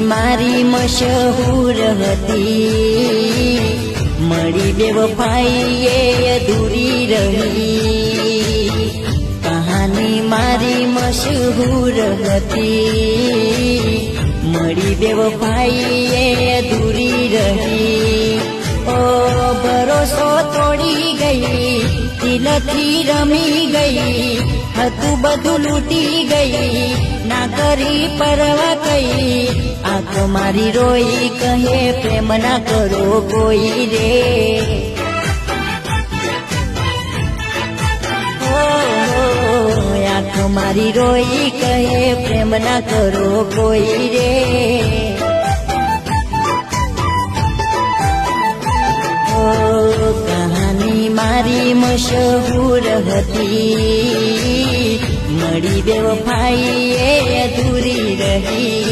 मारी मशहूर हती मड़ी बेवफाई ये अधूरी रही कहानी मारी मशहूर हती मड़ी बेवफाई ये अधूरी रही ओ भरोसो तोड़ी गई दिलथी रमी गई हतु बधु लूटी गई ना करी परवा कई आंखो मारी रोई कहे प्रेम ना करो कोई रे आंखो मारी रोई कहे प्रेम ना करो कोई रे कहानी मारी मशहूर हती मड़ी बेवफाई ये अधूरी रही।